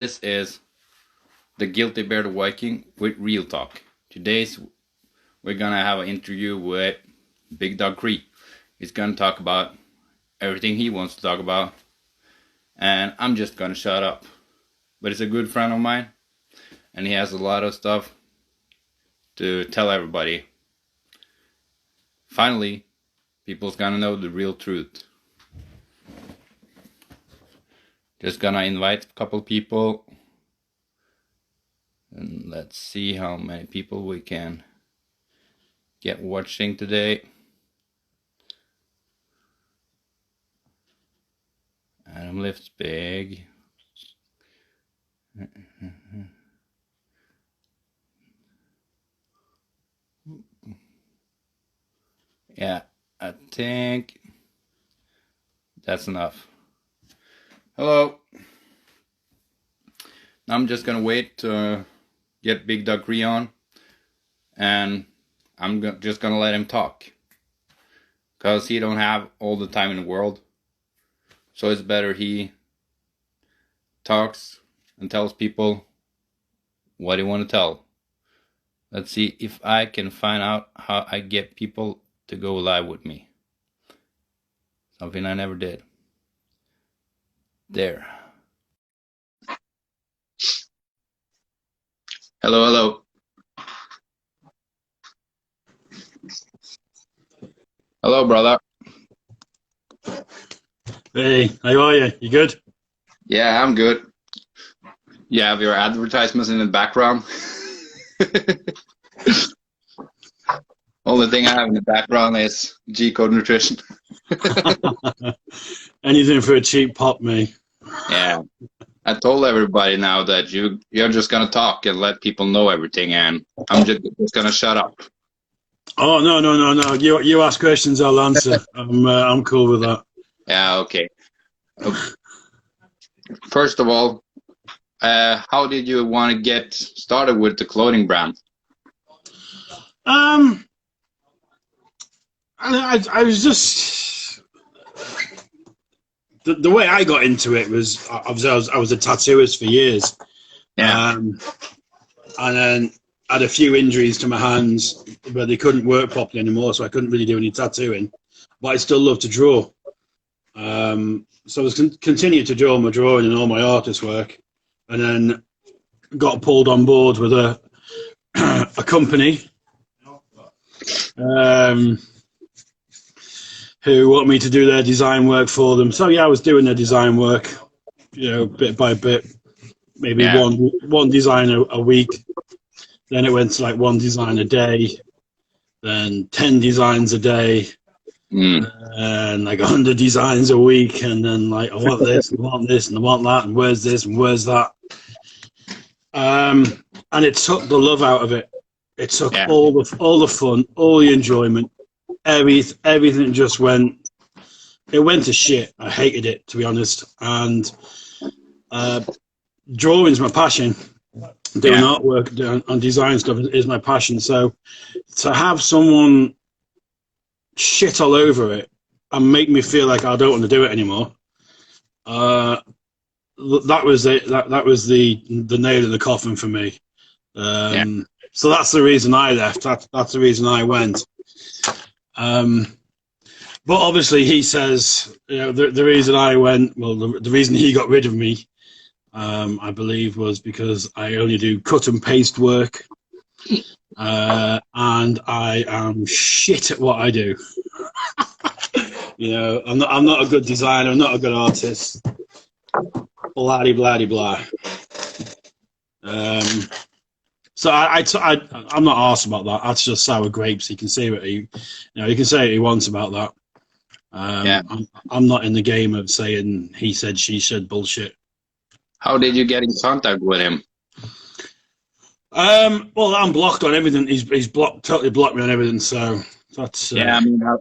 This is the Guilty Bear the Viking with Real Talk. Today's we're gonna have an interview with Big Dog Cree. He's gonna talk about everything he wants to talk about, and I'm just gonna shut up. But he's a good friend of mine, and he has a lot of stuff to tell everybody. Finally, people's gonna know the real truth. Just gonna invite a couple people. And let's see how many people we can get watching today. Adam lifts big. Yeah, I think that's enough. Hello. Now I'm just gonna wait to get Big Dog Cree on, and I'm just gonna let him talk, cause he don't have all the time in the world. So it's better he talks and tells people what he want to tell. Let's see if I can find out how I get people to go live with me. Something I never did. There. Hello, hello. Hello, brother. Hey, how are you? You good? Yeah, I'm good. You have your advertisements in the background. Only thing I have in the background is G-Code Nutrition. Anything for a cheap pop, me. Yeah. I told everybody now that you're just gonna talk and let people know everything, and I'm just gonna shut up. Oh no! You ask questions, I'll answer. I'm cool with that. Yeah, okay. First of all, how did you want to get started with the clothing brand? I was just the way I got into it was I was a tattooist for years. Yeah. And then had a few injuries to my hands, but they couldn't work properly anymore, so I couldn't really do any tattooing. But I still love to draw. So I was continued to draw my drawing and all my artist work, and then got pulled on board with a company who want me to do their design work for them. So yeah, I was doing their design work, bit by bit, maybe one design a week. Then it went to like one design a day, then 10 designs a day, and like 100 designs a week, and then like I want this, and I want this, and I want that, and where's this, and where's that. And it took the love out of it. It took all the fun, all the enjoyment, everything just went. It went to shit. I hated it, to be honest. And drawing's my passion. Doing artwork and design stuff is my passion. So to have someone shit all over it and make me feel like I don't want to do it anymore, that was it. That was the nail in the coffin for me. So that's the reason I left. That's the reason I went. But obviously he says, the reason I went, well, the reason he got rid of me, I believe, was because I only do cut and paste work, and I am shit at what I do. I'm not a good designer. I'm not a good artist. Blah blah blah. So I'm not arsed about that. That's just sour grapes. He can say what he can say what he wants about that. I'm not in the game of saying he said, she said bullshit. How did you get in contact with him? Well, I'm blocked on everything. He's totally blocked me on everything. So that's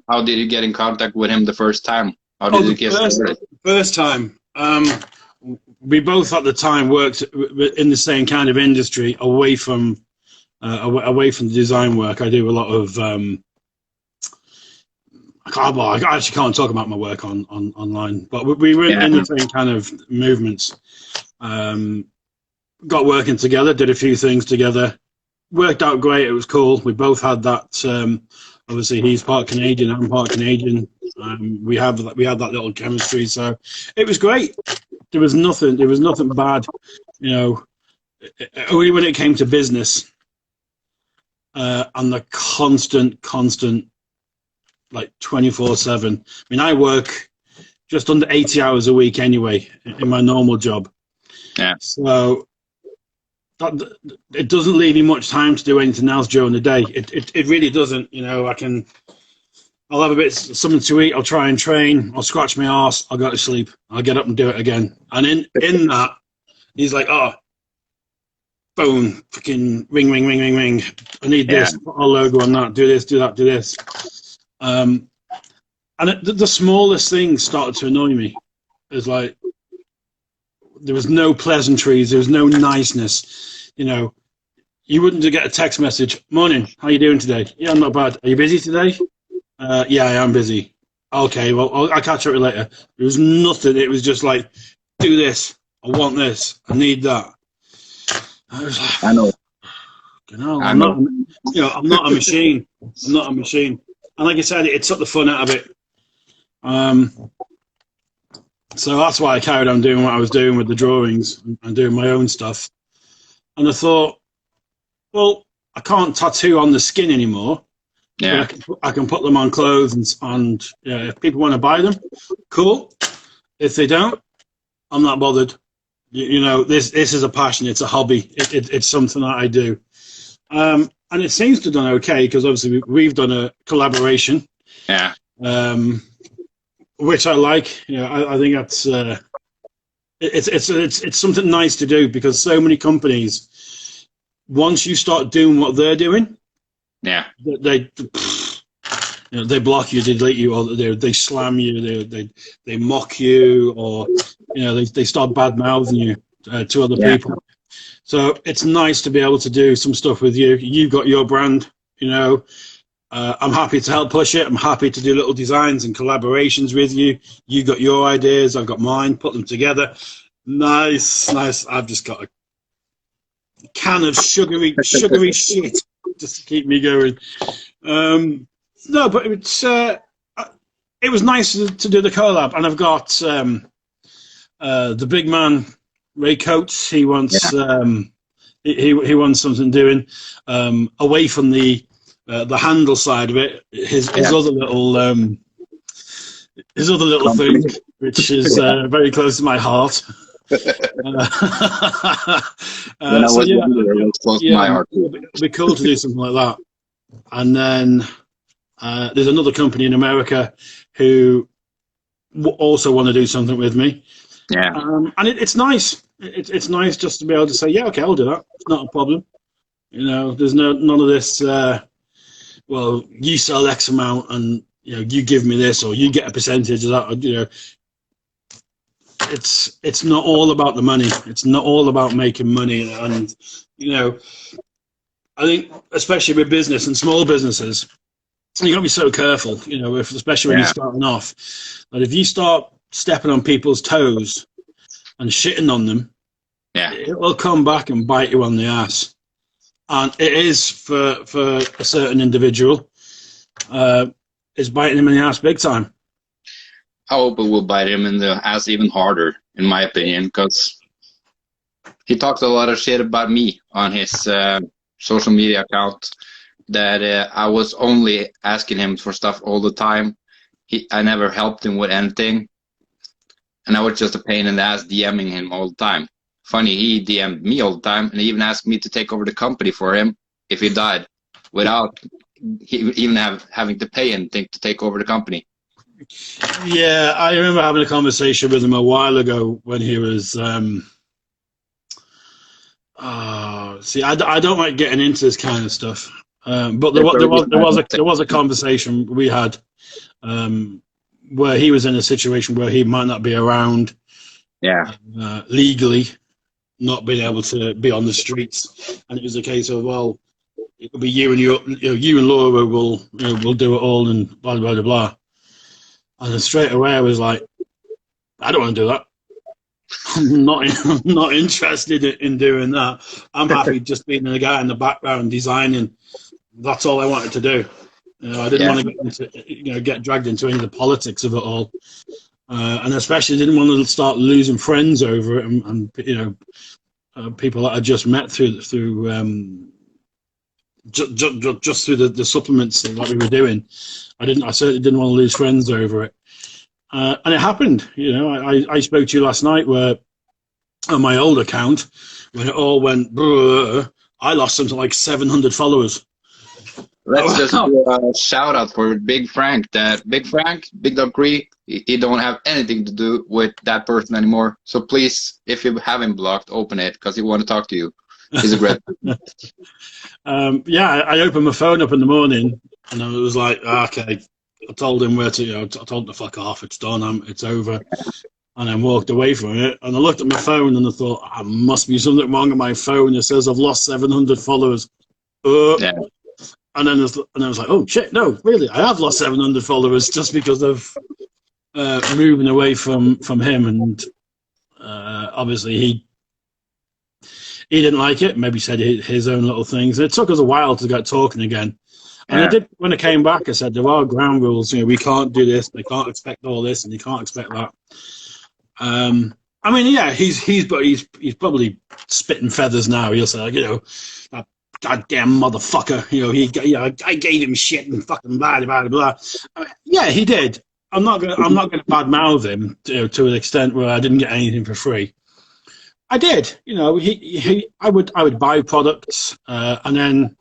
how did you get in contact with him the first time? How did you get started? First time, we both at the time worked in the same kind of industry, away from the design work. I do a lot of. I actually can't talk about my work online, but we were in the same kind of movements. got working together, did a few things together, worked out great. It was cool. We both had that. Obviously, he's part Canadian, I'm part Canadian. We had that little chemistry, so it was great. There was nothing bad, you know. Only when it came to business and the constant, like 24/7. I mean, I work just under 80 hours a week anyway in my normal job. Yeah. So it doesn't leave me much time to do anything else during the day. It really doesn't. You know, I'll have a bit something to eat. I'll try and train. I'll scratch my arse. I'll go to sleep. I'll get up and do it again. And in that, he's like, oh, phone, fucking ring, ring, ring, ring, ring. I need this. Put our logo on that. Do this. Do that. Do this. And the smallest things started to annoy me. It's like there was no pleasantries. There was no niceness. You know, you wouldn't get a text message. Morning. How you doing today? Yeah, I'm not bad. Are you busy today? Yeah, I am busy. Okay, well, I'll catch up with you later. There was nothing. It was just like, do this. I want this. I need that. I was like, I know. I'm not a machine. I'm not a machine. And like I said, it took the fun out of it. So that's why I carried on doing what I was doing with the drawings and doing my own stuff. And I thought, well, I can't tattoo on the skin anymore. Yeah. I can put them on clothes and if people want to buy them, cool. If they don't, I'm not bothered. You know, this is a passion. It's a hobby. It's something that I do. And it seems to have done okay because obviously we've done a collaboration. Yeah. Which I like. You know, I think that's it's something nice to do because so many companies, once you start doing what they're doing, they block you, they delete you, or they slam you, they mock you, or they start bad mouthing you to other people. So it's nice to be able to do some stuff with you. You've got your brand, I'm happy to help push it. I'm happy to do little designs and collaborations with you. You got your ideas, I've got mine, put them together. Nice. I've just got a can of sugary shit just to keep me going. No, but it was nice to do the collab, and I've got the big man Ray Coates. He wants he wants something doing away from the handle side of it. His other little thing, which is very close to my heart. It'd be cool to do something like that. And then there's another company in America who also want to do something with me. Yeah. And it's nice. It's nice just to be able to say, yeah, okay, I'll do that. It's not a problem. There's none of this. Well, you sell X amount, and you give me this, or you get a percentage of that. It's not all about the money. It's not all about making money. And I think especially with business and small businesses, you got to be so careful. Especially when you're starting off, that if you start stepping on people's toes and shitting on them, it will come back and bite you on the ass. And it is for a certain individual, it's biting him in the ass big time. I hope it will bite him in the ass even harder, in my opinion, because he talks a lot of shit about me on his social media account, that I was only asking him for stuff all the time. I never helped him with anything, and I was just a pain in the ass DMing him all the time. Funny, he DM'd me all the time, and he even asked me to take over the company for him if he died, without even having to pay anything to take over the company. Yeah, I remember having a conversation with him a while ago when he was. See, I don't like getting into this kind of stuff, but there was a conversation we had where he was in a situation where he might not be around, legally, not being able to be on the streets, and it was a case of, well, it could be you and Laura will do it all, and blah blah blah blah. And then straight away I was like, I don't want to do that. I'm not interested in doing that. I'm happy just being the guy in the background designing. That's all I wanted to do. I didn't want to get dragged into any of the politics of it all, and especially didn't want to start losing friends over it, and people that I just met through just through the supplements that we were doing. I certainly didn't want to lose friends over it, and it happened. I spoke to you last night where on my old account when it all went, I lost something like 700 followers. Let's just do a shout out for Big Frank. That Big Frank, Big Dog Cree, he don't have anything to do with that person anymore. So please, if you have him blocked, open it because he want to talk to you. He's a great person. I opened my phone up in the morning and I was like, okay. I told him where to, I told him to fuck off. It's done. It's over. And then walked away from it. And I looked at my phone and I thought, must be something wrong with my phone. It says I've lost 700 followers. Yeah. And then I was like, oh shit, no, really, I have lost 700 followers just because of moving away from him. And obviously he didn't like it. Maybe said his own little things. And it took us a while to get talking again. And I did, when I came back, I said there are ground rules. We can't do this. They can't expect all this, and you can't expect that. I mean, yeah, he's probably spitting feathers now. He'll say, that goddamn motherfucker. I gave him shit and fucking blah blah blah. I mean, yeah, he did. I'm not gonna badmouth him to an extent where I didn't get anything for free. I did. I would buy products and then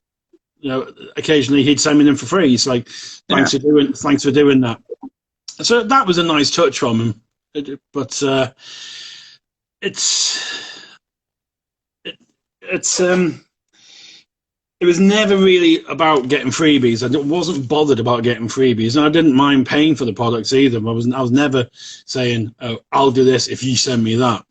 occasionally he'd send me them for free. It's like thanks for doing that. So that was a nice touch from him. But it was never really about getting freebies. I wasn't bothered about getting freebies, and I didn't mind paying for the products either. I was never saying, "Oh, I'll do this if you send me that."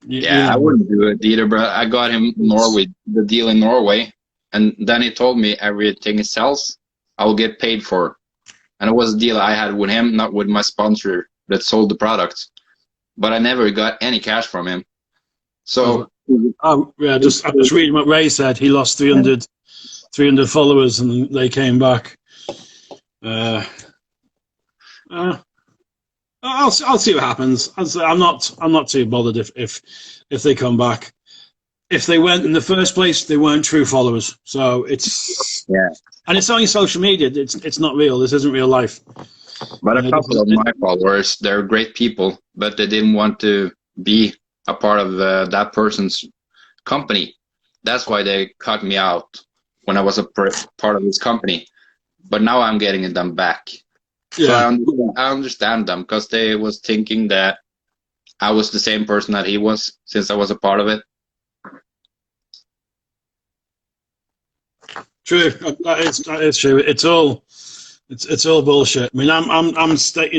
I wouldn't do it either. But I got him the deal in Norway, and then he told me everything he sells, I will get paid for. And it was a deal I had with him, not with my sponsor that sold the products. But I never got any cash from him. So. I'm just reading what Ray said. He lost 300 followers, and they came back. I'll see what happens. I'm not too bothered if they come back. If they went in the first place, they weren't true followers. So it's and it's only social media. It's not real. This isn't real life. But a couple of my followers, they're great people, but they didn't want to be a part of that person's company. That's why they cut me out when I was a part of this company. But now I'm getting them back. Yeah. So I understand them because they was thinking that I was the same person that he was since I was a part of it. True, that is true. It's all bullshit. I mean, I'm on one side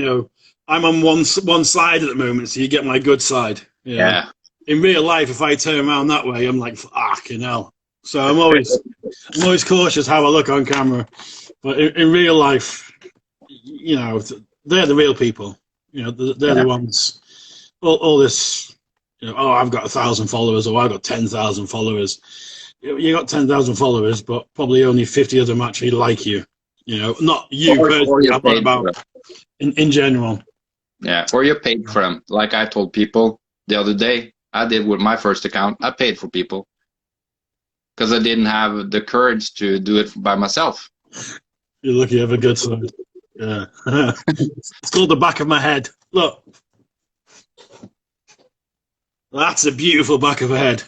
at the moment, so you get my good side. Yeah. In real life, if I turn around that way, I'm like, fucking hell. So I'm always cautious how I look on camera. But in real life, they're the real people. They're the ones. All this, I've got 1,000 followers, or I've got 10,000 followers. You got 10,000 followers, but probably only 50 of them actually like you. Not you personally, but about in general. Yeah, or you paid for them. Like I told people the other day, I did with my first account. I paid for people because I didn't have the courage to do it by myself. You're lucky you have a good side. Yeah. It's called the back of my head. Look. That's a beautiful back of a head.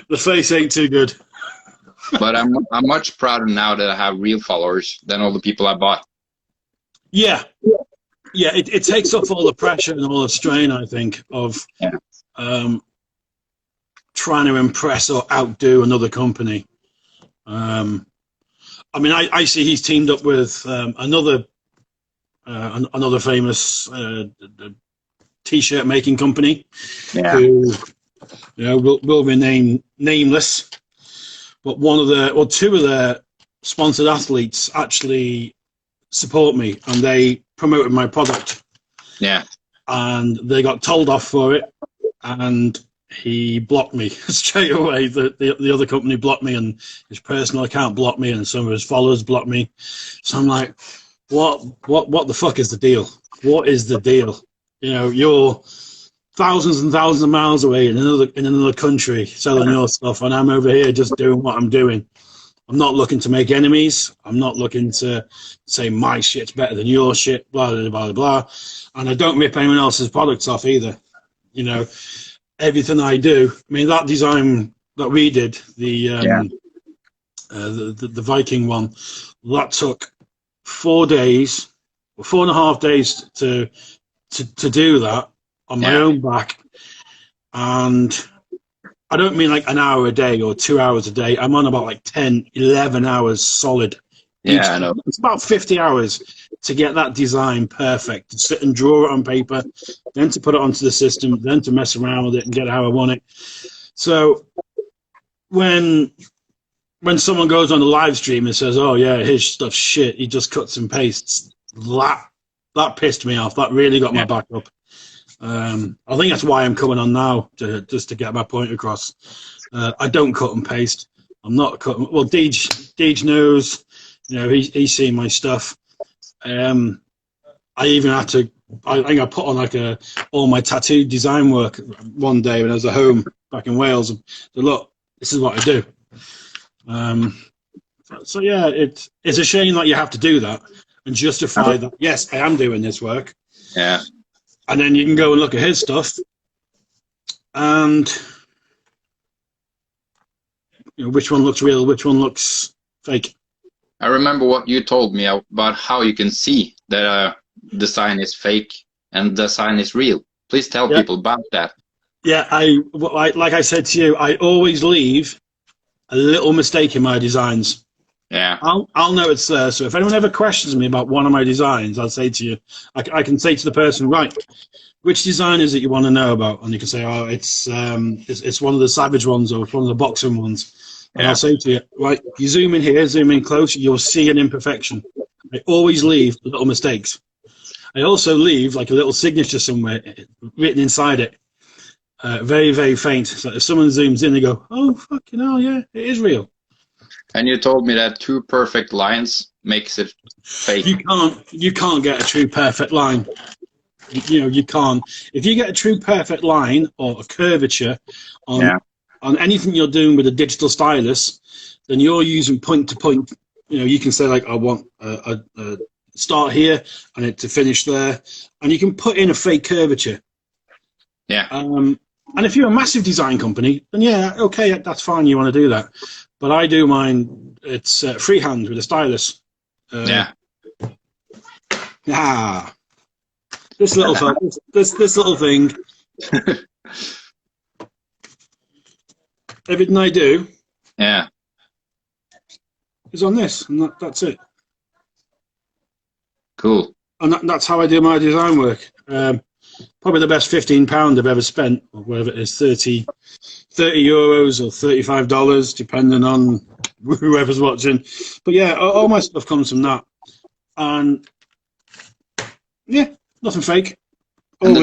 The face ain't too good. But I'm much prouder now that I have real followers than all the people I bought. Yeah. Yeah, it takes off all the pressure and all the strain, I think, of trying to impress or outdo another company. I mean, I see he's teamed up with another famous T-shirt making company, who will remain nameless. But two of their sponsored athletes actually support me, and they promoted my product. Yeah. and they got told off for it, and he blocked me straight away. The other company blocked me, and his personal account blocked me, and some of his followers blocked me. So I'm like, what the fuck is the deal? What is the deal? You know, you're thousands and thousands of miles away in another country selling your stuff, and I'm over here just doing what I'm doing. I'm not looking to make enemies. I'm not looking to say my shit's better than your shit, blah, blah, blah, blah. And I don't rip anyone else's products off either. You know, everything I do, I mean, that design that we did, the Viking one, that took 4 days, or 4.5 days to do that on my own back. And I don't mean like an hour a day or 2 hours a day. I'm on about like 10, 11 hours solid. Yeah, I know. It's about 50 hours to get that design perfect, to sit and draw it on paper, then to put it onto the system, then to mess around with it and get it how I want it. So when someone goes on the live stream and says, "Oh yeah, his stuff's shit," he just cuts and pastes. That pissed me off. That really got my back up. I think that's why I'm coming on now, just to get my point across. I don't cut and paste. I'm not cutting. Well, Deej knows. You know, he's seen my stuff. I even had to. I think I put on like all my tattoo design work one day when I was at home back in Wales. And said, "Look, this is what I do." So yeah, it's a shame that you have to do that and justify that. Yes, I am doing this work. Yeah. And then you can go and look at his stuff, and you know, which one looks real, which one looks fake. I remember what you told me about how you can see that the sign is fake and the sign is real. Please tell people about that. Yeah, like I said to you, I always leave a little mistake in my designs. Yeah. I'll know it's there. So if anyone ever questions me about one of my designs, I'll say to you, I can say to the person, right, which design is it you want to know about? And you can say, oh, it's one of the Savage ones or it's one of the boxing ones. And I'll say to you, right, you zoom in here, zoom in close, you'll see an imperfection. I always leave little mistakes. I also leave like a little signature somewhere written inside it. Very, very faint. So if someone zooms in, they go, oh, fucking hell, yeah, it is real. And you told me that 2 perfect lines makes it fake. You can't get a true perfect line. You know, you can't. If you get a true perfect line or a curvature on anything you're doing with a digital stylus, then you're using point to point. You know, you can say like, I want a start here and it to finish there, and you can put in a fake curvature. Yeah. And if you're a massive design company, then yeah, okay, that's fine. You want to do that. But I do mine. It's freehand with a stylus. This little this little thing. Everything I do, is on this, and that's it. Cool. And that's how I do my design work. Probably the best £15 I've ever spent, or whatever it is, 30 euros or $35, depending on whoever's watching. But yeah, all my stuff comes from that. And yeah, nothing fake. And the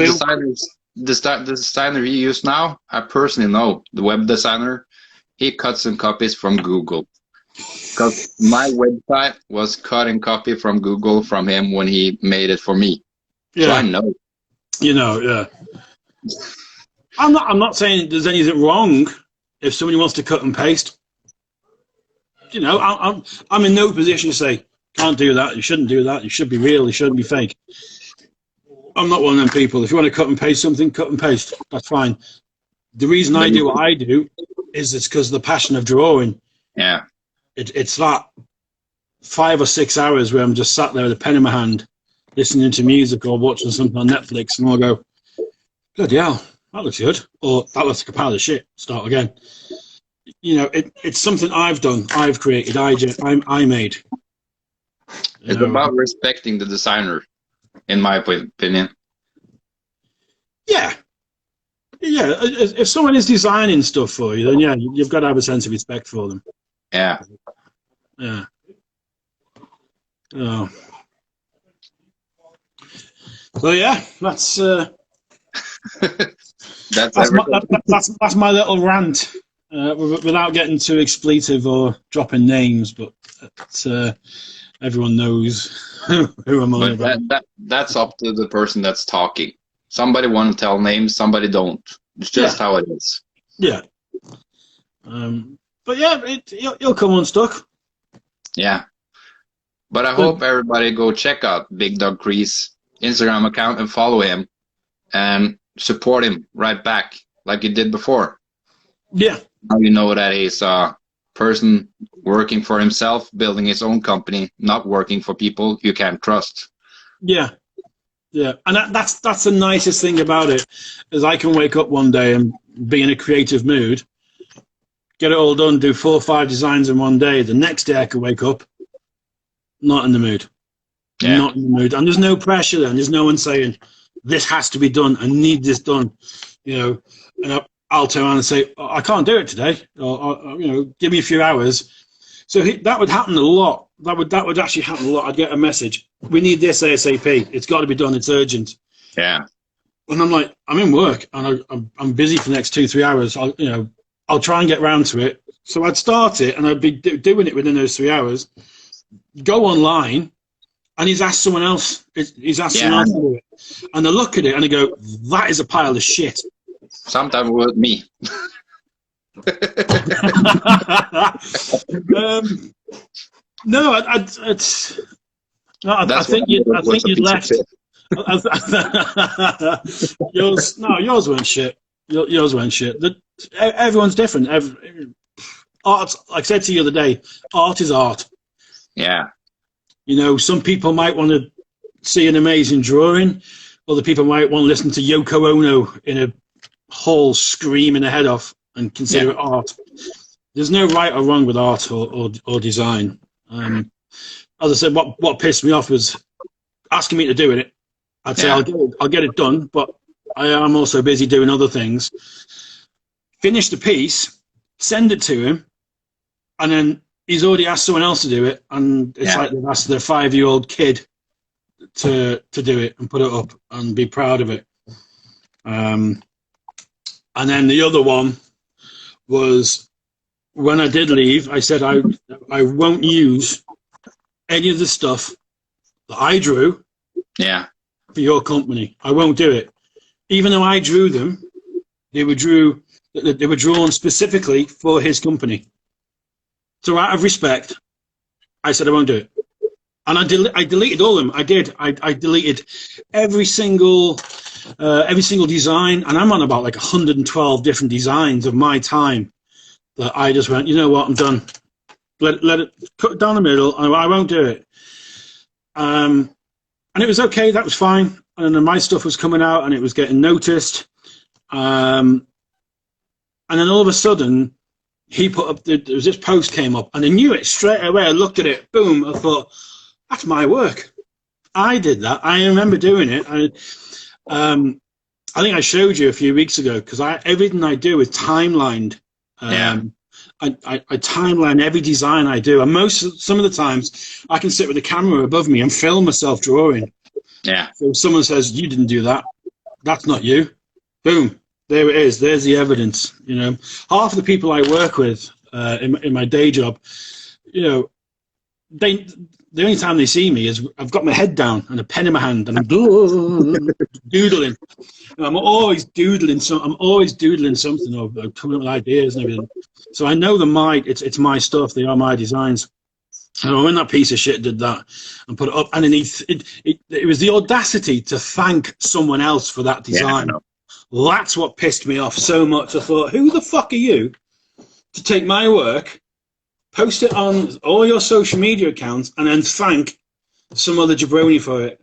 designer you use now, I personally know the web designer. He cuts and copies from Google. Because my website was cut and copy from Google from him when he made it for me. Yeah. So I know. You know, yeah. I'm not saying there's anything wrong if somebody wants to cut and paste. You know, I'm in no position to say, can't do that, you shouldn't do that, you should be real, you shouldn't be fake. I'm not one of them people. If you want to cut and paste something, cut and paste. That's fine. The reason I do what I do is it's because of the passion of drawing. Yeah. It's that 5 or 6 hours where I'm just sat there with a pen in my hand, listening to music or watching something on Netflix, and I'll go, bloody hell, that looks good. Or that looks like a pile of shit. Start again. You know, it's something I've done, I've created, I made. It's about respecting the designer, in my opinion. Yeah. Yeah, if someone is designing stuff for you, then yeah, you've got to have a sense of respect for them. Yeah. Yeah. Oh. So yeah, that's That's my little rant, without getting too expletive or dropping names, but everyone knows who I'm on about. That's up to the person that's talking. Somebody want to tell names, somebody don't. It's just how it is. Yeah. But yeah, you'll come unstuck. Yeah. But I hope everybody go check out Big Dog Cree's Instagram account and follow him and support him right back like you did before. Yeah. Now you know that he's a person working for himself, building his own company, not working for people you can't trust. Yeah. Yeah. And that's the nicest thing about it, is I can wake up one day and be in a creative mood, get it all done, do 4 or 5 designs in one day. The next day I could wake up not in the mood. Yeah. Not in the mood. And there's no pressure then. There's no one saying, this has to be done. I need this done. You know, and I'll turn around and say, oh, I can't do it today. Or, you know, give me a few hours. So that would happen a lot. That would actually happen a lot. I'd get a message. We need this ASAP. It's got to be done. It's urgent. Yeah. And I'm like, I'm in work and I'm busy for the next 2-3 hours. I'll try and get round to it. So I'd start it and I'd be doing it within those 3 hours. Go online, and he's asked someone else. He's asked someone else to do it, and they look at it and they go, "That is a pile of shit." Sometimes with me. No, I think you'd left. Yours weren't shit. Yours weren't shit. Everyone's different. Art, like I said to you the other day, art is art. Yeah. You know, some people might want to see an amazing drawing. Other people might want to listen to Yoko Ono in a hall screaming her head off and consider it art. There's no right or wrong with art or design. As I said, what pissed me off was asking me to do it. I'd say I'll get it done, but I am also busy doing other things. Finish the piece, send it to him, and then he's already asked someone else to do it, and it's like they've asked their 5-year-old kid to do it and put it up and be proud of it. And then the other one was, when I did leave, I said I won't use any of the stuff that I drew for your company. I won't do it. Even though I drew them, they were drawn specifically for his company. So out of respect, I said I won't do it. And I deleted all of them. I did. I deleted every single design, and I'm on about like 112 different designs of my time that I just went, you know what, I'm done. Let it cut it down the middle. I won't do it. And it was okay. That was fine. And then my stuff was coming out, and it was getting noticed. And then all of a sudden, he put up, there was this post came up, and I knew it straight away. I looked at it, boom, I thought, that's my work. I did that. I remember doing it. I think I showed you a few weeks ago, because everything I do is timelined. I timeline every design I do, and some of the times I can sit with the camera above me and film myself drawing. Yeah. So if someone says, you didn't do that, that's not you. Boom. There it is. There's the evidence. You know, half of the people I work with in my day job, you know, the only time they see me is I've got my head down and a pen in my hand and I'm doodling. I'm always doodling something or coming up with ideas and everything. So I know it's my stuff. They are my designs. And when that piece of shit did that and put it up underneath, it was the audacity to thank someone else for that design. That's what pissed me off so much. I thought, who the fuck are you to take my work, post it on all your social media accounts, and then thank some other jabroni for it?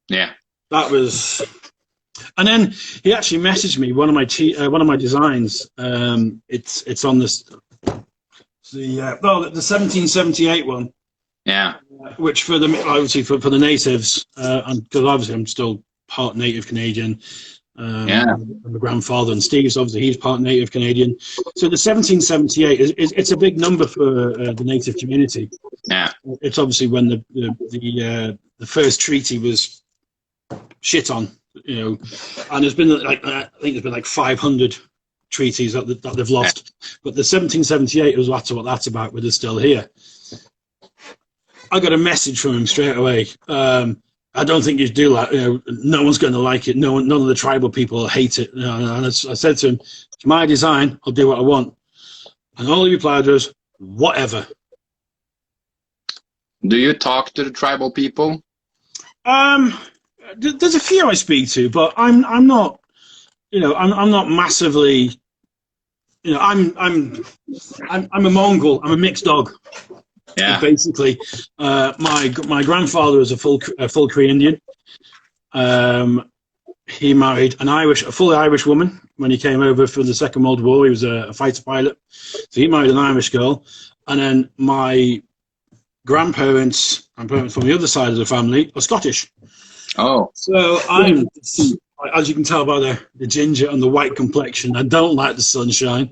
Yeah. That was... And then he actually messaged me one of my designs. It's on this... the 1778 one. Yeah. Which obviously for the natives, because obviously I'm still part native Canadian. My grandfather, and Steve's obviously he's part native Canadian. So the 1778 it's a big number for the native community. Yeah. It's obviously when the first treaty was shit on. and there's been like I think there's been like 500 treaties that they've lost, but the 1778 was what that's about, but they're still here. I got a message from him straight away. I don't think you do that. No one's going to like it. None of the tribal people hate it. And I said to him, "It's my design. I'll do what I want." And all he replied was, "Whatever." Do you talk to the tribal people? There's a few I speak to, but I'm not. I'm not massively. I'm a Mongol. I'm a mixed dog. Yeah. Basically, my grandfather was a full Cree Indian. He married a fully Irish woman when he came over for the Second World War. He was a fighter pilot, so he married an Irish girl. And then my grandparents from the other side of the family are Scottish. Oh, so I'm, as you can tell by the ginger and the white complexion, I don't like the sunshine.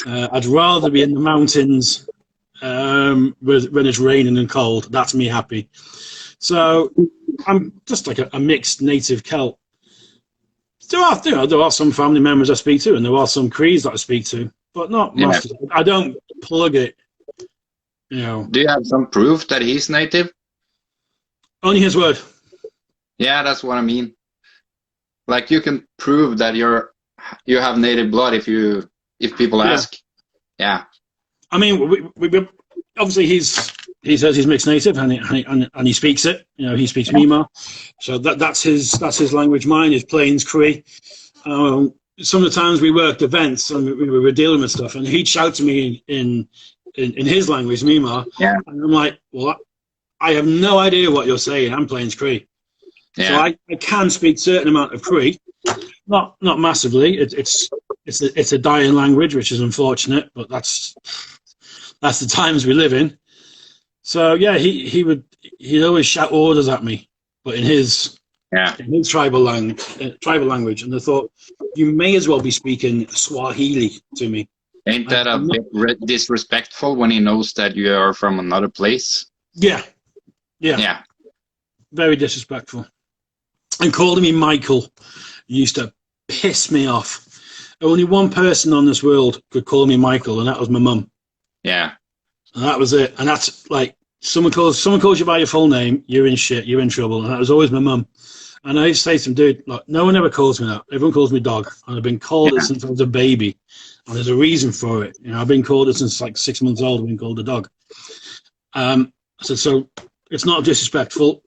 I'd rather be in the mountains when it's raining and cold. That's me happy. So I'm just like a mixed native Celt. There are some family members I speak to, and there are some Crees that I speak to, but not most. I don't plug it. Do you have some proof that he's native? Only his word. Yeah, that's what I mean. Like, you can prove that you have native blood if people ask. Yeah. I mean, we obviously he says he's mixed native, and he speaks it. He speaks Mi'kmaq, so that's his language. Mine is Plains Cree. Some of the times we worked events and we were dealing with stuff, and he'd shout to me in his language, Mi'kmaq, and I'm like, well, I have no idea what you're saying. I'm Plains Cree, so I can speak certain amount of Cree, not massively. It's a dying language, which is unfortunate, but that's the times we live in. So yeah, he'd always shout orders at me, but in his tribal language, and I thought, you may as well be speaking Swahili to me. Ain't that a bit disrespectful when he knows that you are from another place? Yeah. Very disrespectful. And calling me Michael used to piss me off. Only one person on this world could call me Michael, and that was my mum. Yeah. And that was it. And that's like, someone calls you by your full name, you're in shit, you're in trouble. And that was always my mum. And I used to say to him, dude, look, no one ever calls me that. Everyone calls me dog. And I've been called it since I was a baby. And there's a reason for it. I've been called it since like 6 months old. I've been called a dog. I said, so it's not disrespectful.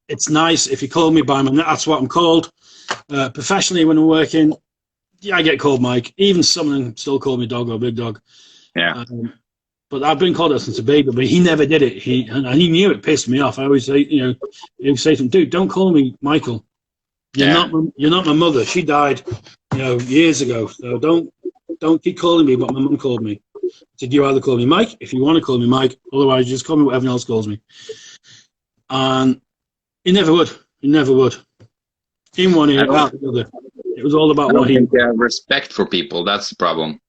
It's nice if you call me by my name. That's what I'm called. Professionally, when I'm working, I get called Mike. Even someone still call me dog or big dog. Yeah. But I've been called that since a baby, but he never did it. He knew it pissed me off. I always say, he say to him, dude, don't call me Michael. You're not my mother. She died, years ago. So don't keep calling me what my mum called me. I said, you either call me Mike if you want to call me Mike, otherwise just call me what everyone else calls me. And he never would. He never would. In one ear, out the other. It was all about what he. I don't think he has respect for people. That's the problem.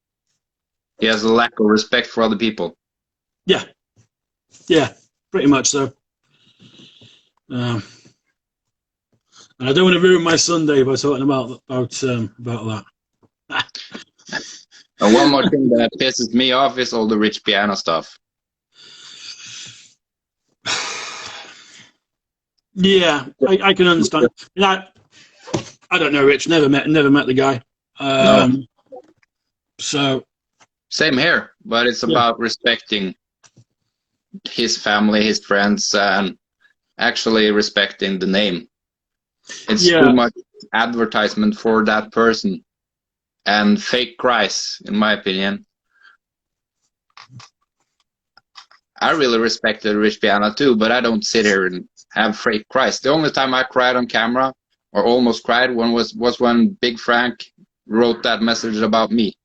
He has a lack of respect for other people. Yeah, pretty much so. And I don't want to ruin my Sunday by talking about that. And one more thing that pisses me off is all the rich piano stuff. Yeah, I can understand. I don't know Rich. Never met the guy. No. So. Same here, but it's about respecting his family, his friends, and actually respecting the name. It's too much advertisement for that person and fake cries, in my opinion. I really respect the rich piano too, but I don't sit here and have fake cries. The only time I cried on camera, or almost cried, was when Big Frank wrote that message about me.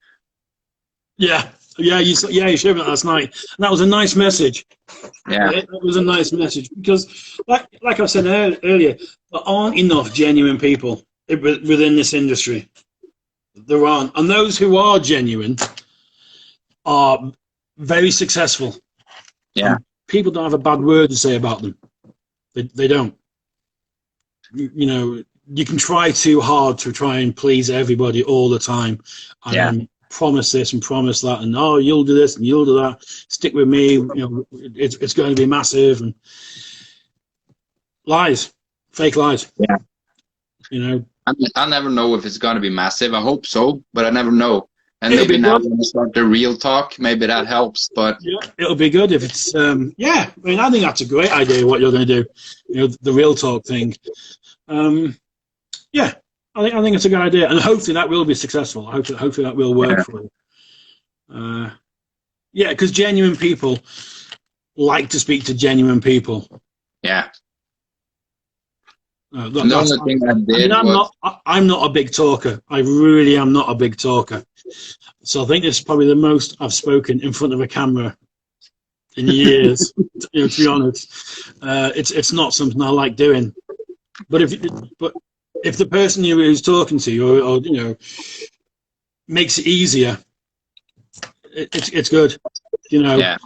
Yeah, you shared it last night. And that was a nice message. Yeah. It was a nice message because, like I said earlier, there aren't enough genuine people within this industry. There aren't. And those who are genuine are very successful. Yeah. And people don't have a bad word to say about them. They don't. you can try too hard to try and please everybody all the time, and promise this and promise that, and oh, you'll do this and you'll do that. Stick with me. You know, it's going to be massive, and lies, fake lies. Yeah. You know, I never know if it's going to be massive. I hope so, but I never know. And it'll maybe now when we start the real talk, maybe that helps. But yeah, it'll be good if it's yeah. I mean, I think that's a great idea. What you're going to do, you know, the real talk thing. Yeah, I think it's a good idea, and hopefully that will be successful. Hopefully that will work for you. Yeah, because genuine people like to speak to genuine people. Yeah. The only thing I did I'm not a big talker. I really am not a big talker. So I think this is probably the most I've spoken in front of a camera in years. You know, to be honest, it's not something I like doing. But if the person who's talking to you, or you know, makes it easier, it's good. You know. Yeah.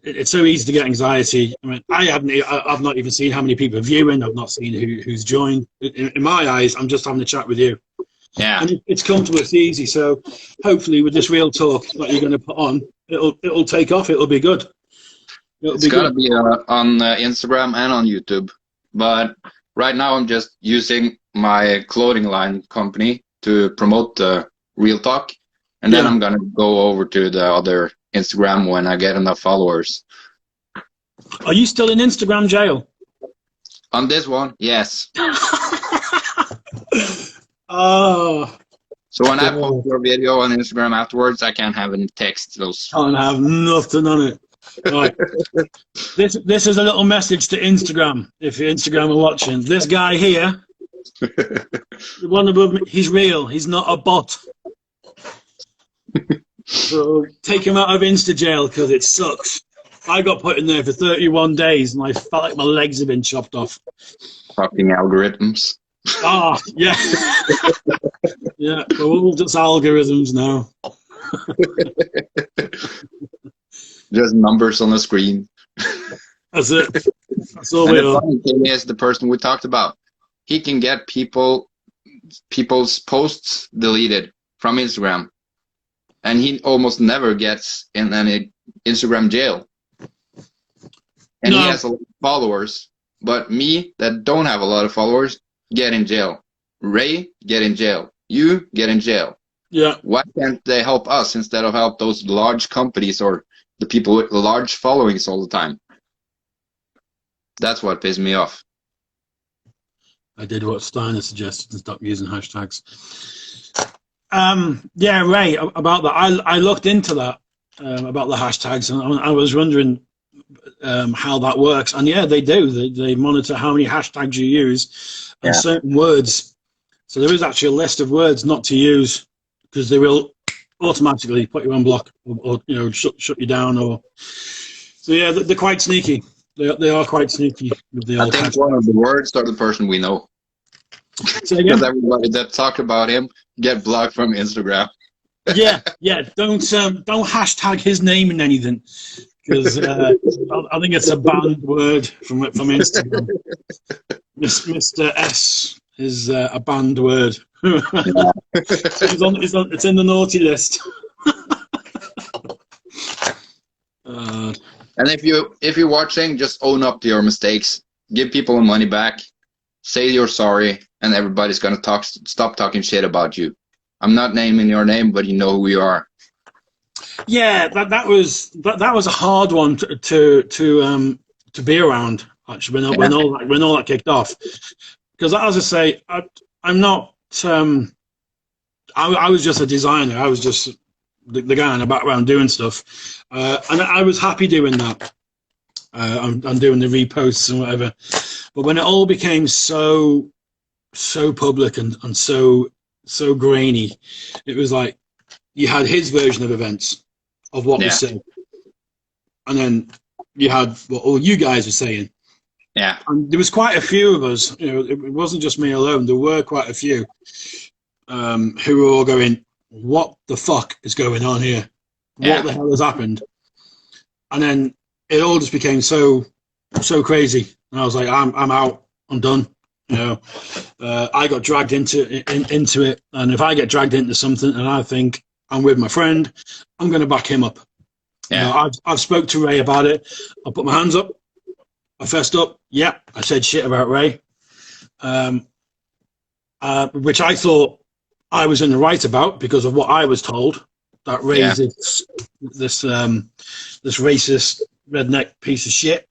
It's so easy to get anxiety. I mean, I've not even seen how many people are viewing. I've not seen who's joined. In my eyes, I'm just having a chat with you. Yeah. And it's comfortable. It's easy. So hopefully, with this real talk that you're going to put on, it'll take off. It'll be good. It's got to be on Instagram and on YouTube. But right now, I'm just using my clothing line company to promote the real talk, and then I'm gonna go over to the other Instagram when I get enough followers. Are you still in Instagram jail? On this one, yes. Oh. So when I post your video on Instagram afterwards, I can't have any text. Can't have nothing on it. Right. This is a little message to Instagram. If Instagram are watching, this guy here, the one above me, he's real. He's not a bot. So take him out of Insta jail because it sucks. I got put in there for 31 days and I felt like my legs had been chopped off. Fucking algorithms. Ah, yeah. Yeah, we're all just algorithms now. Just numbers on the screen. That's it. That's all and we the are. funny thing is, the person we talked about, he can get people's posts deleted from Instagram. And he almost never gets in any Instagram jail. And he has a lot of followers. But me, that don't have a lot of followers, get in jail. Ray, get in jail. You, get in jail. Yeah. Why can't they help us instead of help those large companies or the people with large followings all the time? That's what pissed me off. I did what Steiner suggested and stopped using hashtags. Yeah, Ray, about that. I looked into that, about the hashtags, and I was wondering how that works. And yeah, they do. They monitor how many hashtags you use and certain words. So there is actually a list of words not to use because they will automatically put you on block or you know, shut you down. Or so yeah, they're quite sneaky. They are quite sneaky with the old I think hashtags. one of the words are the person we know. Because everybody that talk about him get blocked from Instagram. Yeah. Don't hashtag his name in anything because I think it's a banned word from Instagram. Mr. S is a banned word. It's in the naughty list. And if you're watching, just own up to your mistakes. Give people money back. Say you're sorry, and everybody's gonna stop talking shit about you. I'm not naming your name, but you know who you are. Yeah, that was a hard one to be around. Actually, when all that kicked off, because as I say, I'm not. I was just a designer. I was just the guy in the background doing stuff, and I was happy doing that. I'm doing the reposts and whatever. But when it all became so public and so grainy, it was like you had his version of events of what was said, and then you had what all you guys were saying. Yeah, and there was quite a few of us. You know, it wasn't just me alone. There were quite a few who were all going, "What the fuck is going on here? What the hell has happened?" And then it all just became so crazy. And I was like, I'm out. I'm done. You know, I got dragged into it, and if I get dragged into something and I think I'm with my friend, I'm going to back him up. Yeah. You know, I've spoke to Ray about it. I put my hands up. I fessed up. Yeah, I said shit about Ray, which I thought I was in the right about because of what I was told. That Ray's this racist redneck piece of shit.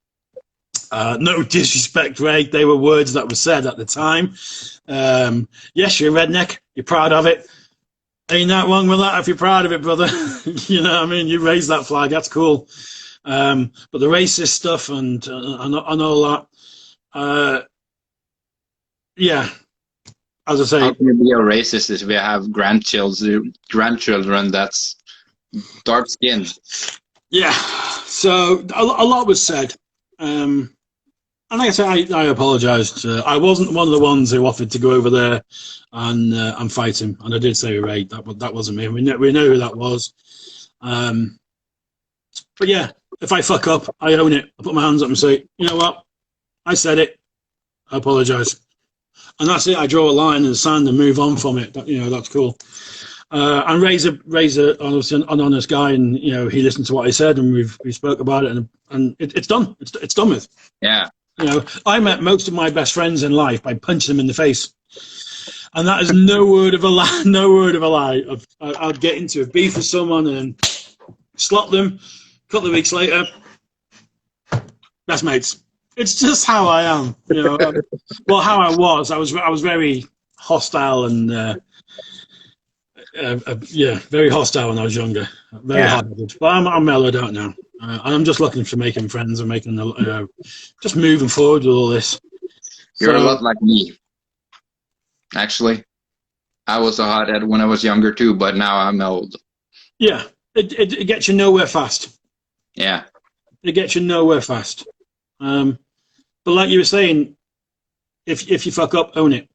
No disrespect, Ray. They were words that were said at the time. Yes, you're a redneck. You're proud of it. Ain't that wrong with that if you're proud of it, brother. You know what I mean? You raised that flag. That's cool. But the racist stuff and all that, yeah, as I say. How can you be a racist if we have grandchildren that's dark skinned? Yeah. So a lot was said. And like I said, I apologised. I wasn't one of the ones who offered to go over there and fight him. And I did say, Ray, that wasn't me. We know who that was. But yeah, if I fuck up, I own it. I put my hands up and say, you know what? I said it. I apologise. And that's it. I draw a line in the sand and move on from it. You know, that's cool. And Ray's honestly an honest guy, and you know he listened to what I said, and we spoke about it, and it's done. It's done with. Yeah. You know, I met most of my best friends in life by punching them in the face, and that is no word of a lie. No word of a lie. I'd get into a beef with someone and slot them. A couple of weeks later, best mates. It's just how I am. You know, well, how I was. I was very hostile and. Yeah, very hostile when I was younger. Very hard-headed. But I'm mellowed out now. And I'm just looking for making friends and making, just moving forward with all this. You're a lot like me. Actually, I was a hothead when I was younger too, but now I'm old. Yeah, it gets you nowhere fast. Yeah. It gets you nowhere fast. But like you were saying, if you fuck up, own it.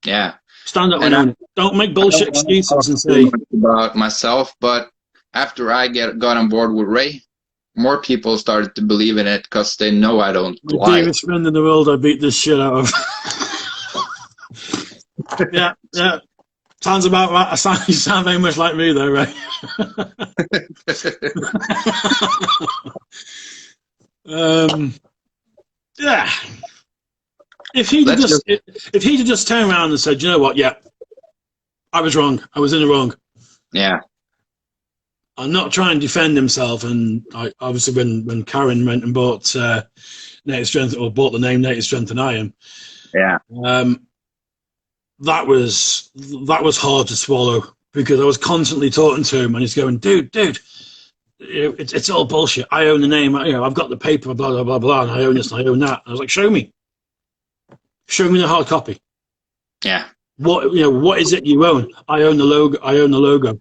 Yeah. Stand up and own it. Don't make bullshit excuses and say about myself, but after I got on board with Ray, more people started to believe in it because they know I don't lie. My dearest friend in the world, I beat this shit out of. Yeah. Sounds about right. You sound very much like me, though, Ray. Yeah. If he'd just turned around and said, you know what, yeah, I was wrong. I was in the wrong. Yeah. I'm not trying to defend himself. And obviously when Karen went and bought Native Strength, or bought the name Native Strength and Iron, yeah, that was hard to swallow because I was constantly talking to him and he's going, dude, it's all bullshit. I own the name. You know, I've got the paper, blah, blah, blah, blah, and I own this and I own that. And I was like, show me the hard copy. Yeah. What is it you own? I own the logo.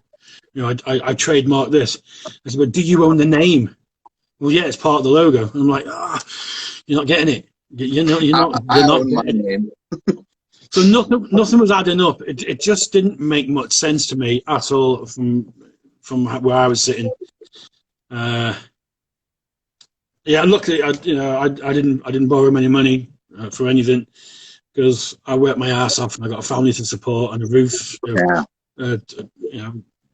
You know, I trademark this. I said, but do you own the name? Well, yeah, it's part of the logo. And I'm like, you're not getting it. You're not getting it. So nothing was adding up. It just didn't make much sense to me at all from where I was sitting. Yeah, luckily, I didn't borrow any money for anything because I worked my ass off and I got a family to support and a roof.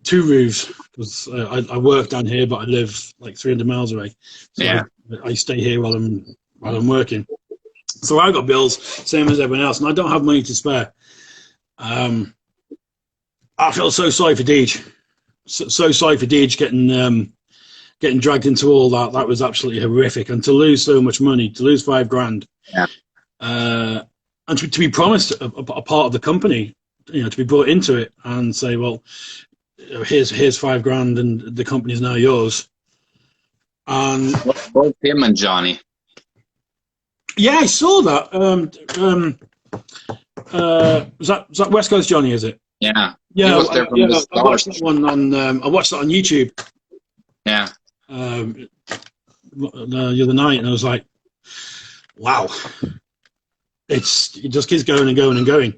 Two roofs because I work down here, but I live like 300 miles away. So I stay here while I'm working. So I got bills, same as everyone else, and I don't have money to spare. I feel so sorry for Deej. So sorry for Deej getting dragged into all that. That was absolutely horrific. And to lose so much money, to lose $5,000, and to be promised a part of the company, you know, to be brought into it and say, well, here's $5,000 and the company's now yours. And both him and Johnny. Yeah, I saw that. Was that West Coast Johnny? Is it? Yeah. Yeah. I watched that one on. I watched that on YouTube. Yeah. The other night, and I was like, "Wow!" It just keeps going and going and going.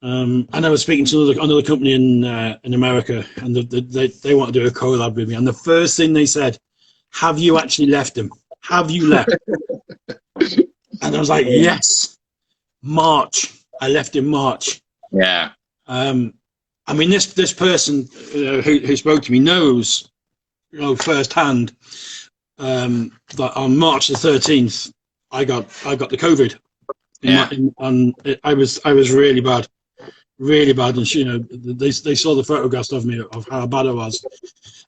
And I was speaking to another company in America, and they want to do a collab with me. And the first thing they said, "Have you actually left him? Have you left?" And I was like, "Yes." March. I left in March. Yeah. I mean, this person who spoke to me knows, firsthand, that on March the 13th, I got the COVID. I was really bad, and they saw the photographs of me of how bad I was.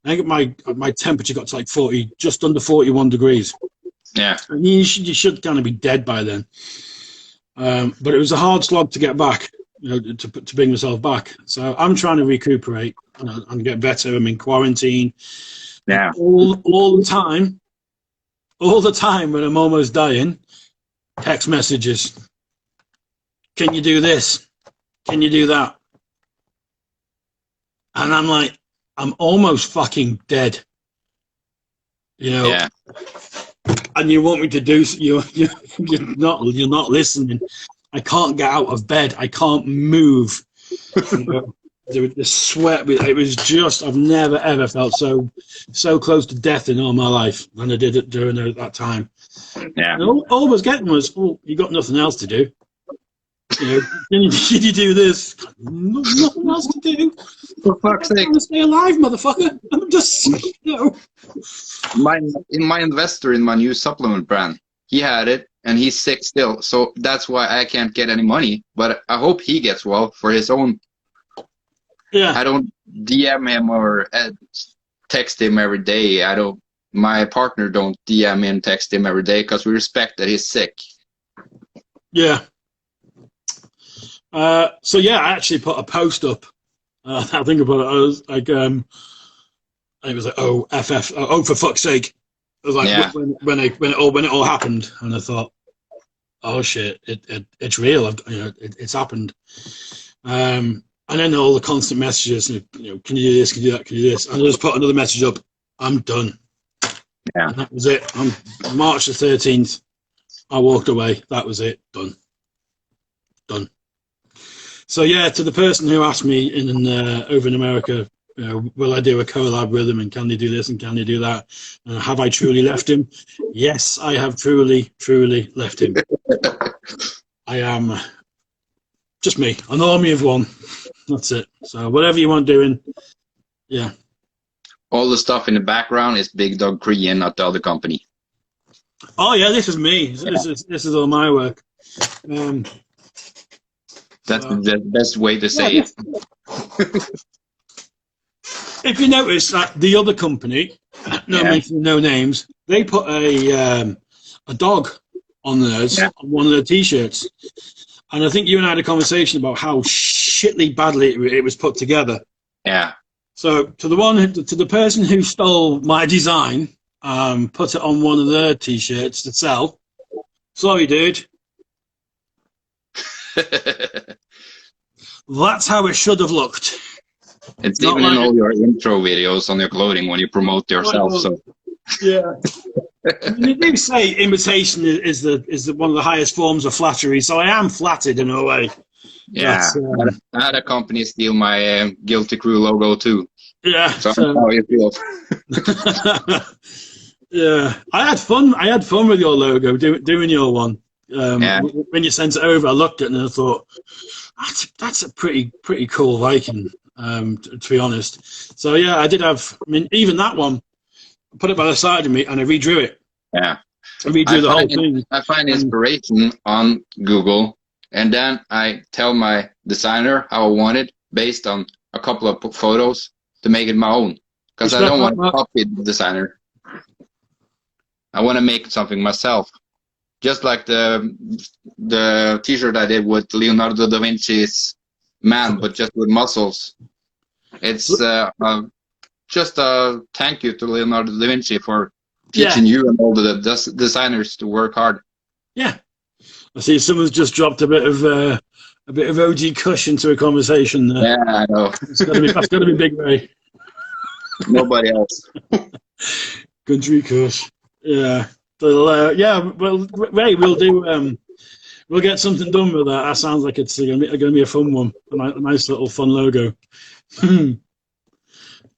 I think my temperature got to like 40, just under 41 degrees. Yeah. And you should kind of be dead by then. But it was a hard slog to get back, to bring myself back. So I'm trying to recuperate and get better. I'm in quarantine. Yeah. All the time when I'm almost dying, text messages. Can you do this? Can you do that? And I'm like, I'm almost fucking dead. Yeah. And you want me to do you're not listening. I can't get out of bed. I can't move. The sweat. It was just, I've never ever felt so close to death in all my life than I did it during that time. Yeah. And all I was getting was, you got nothing else to do. Can you do this? Nothing else to do. For fuck's sake. I'm trying to stay alive, motherfucker. I'm just, My investor in my new supplement brand, he had it and he's sick still. So that's why I can't get any money. But I hope he gets well for his own. Yeah. I don't DM him or text him every day. My partner don't DM him, text him every day because we respect that he's sick. Yeah. So yeah, I actually put a post up. I think about it. I was like, it was like, for fuck's sake. It was like, yeah. when it all happened, and I thought, oh shit, it's real. It's happened. And then all the constant messages, can you do this? Can you do that? Can you do this? And I just put another message up. I'm done. Yeah. And that was it. On March the 13th, I walked away. That was it. Done. So yeah, to the person who asked me over in America, will I do a collab with him, and can they do this and can they do that? Have I truly left him? Yes, I have truly left him. I am just me, an army of one. That's it. So whatever you want doing, yeah. All the stuff in the background is Big Dog Korean, not the other company. Oh yeah, this is me. Yeah. This is all my work. That's the best way to say it. If you notice that the other company, no names, they put a dog on theirs, on one of their T-shirts, and I think you and I had a conversation about how shitly badly it was put together. Yeah. So to the person who stole my design, put it on one of their T-shirts to sell. Sorry, dude. That's how it should have looked. It's not even in all your intro videos on your clothing when you promote yourself. So yeah, they do say imitation is one of the highest forms of flattery. So I am flattered in a way. Yeah, I had a company steal my Guilty Crew logo too. Yeah, so I know how you feel. Yeah, I had fun with your logo, doing your one. When you sent it over, I looked at it and I thought, that's a pretty cool Viking, to be honest. So yeah, I did have. I mean, even that one, I put it by the side of me and I redrew it. Yeah, I redrew the whole thing. I find inspiration on Google, and then I tell my designer how I want it based on a couple of photos to make it my own. Because I don't want to copy the designer. I want to make something myself. Just like the T-shirt I did with Leonardo da Vinci's man, but just with muscles. It's just a thank you to Leonardo da Vinci for teaching you and all the designers to work hard. Yeah, I see someone's just dropped a bit of OG Kush into a conversation there. Yeah, I know. That's got to be Big Ray. Nobody else. Country Kush. Yeah. Well, Ray, we'll get something done with that. That sounds like it's going to be a fun one, a nice little fun logo.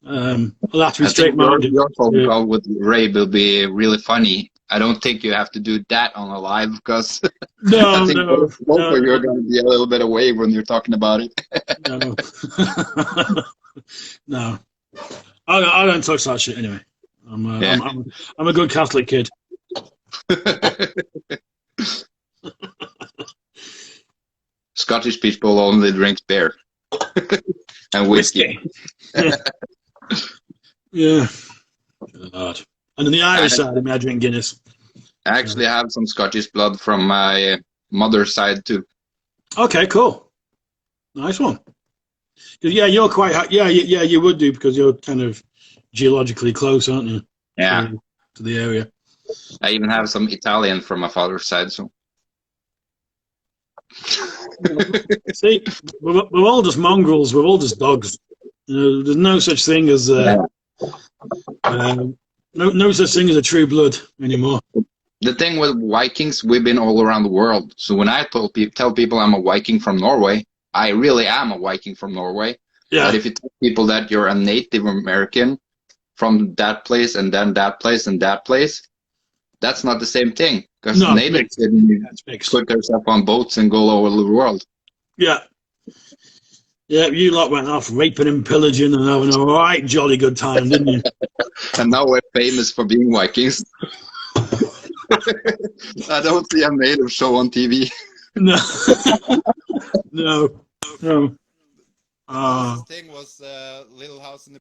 I'll have to be straight-minded. Your phone call with Ray will be really funny I don't think you have to do that on a live because I No, think no, both no, of you are no, going to be a little bit away when you're talking about it. no. No. I don't touch that shit anyway. Yeah. I'm a good Catholic kid. Scottish people only drink beer and whiskey. Yeah. Yeah. God. And on the I Irish side of me, I drink Guinness. actually have some Scottish blood from my mother's side too. Okay, cool. Nice one. Yeah, you're quite. Yeah, yeah, you would do because you're kind of geologically close, aren't you? Yeah. To the area. I even have some Italian from my father's side. So. See, we're all just mongrels. We're all just dogs. You know, there's no such thing as no such thing as a true blood anymore. The thing with Vikings, we've been all around the world. So when I tell people I'm a Viking from Norway, I really am a Viking from Norway. Yeah. But if you tell people that you're a Native American from that place and then that place and that place, that's not the same thing. Because No, natives didn't put themselves on boats and go all over the world. Yeah. Yeah, you lot went off raping and pillaging and having a right jolly good time, didn't you? And now we're famous for being Vikings. I don't see a native show on TV. No. No. No. The thing was Little House in the...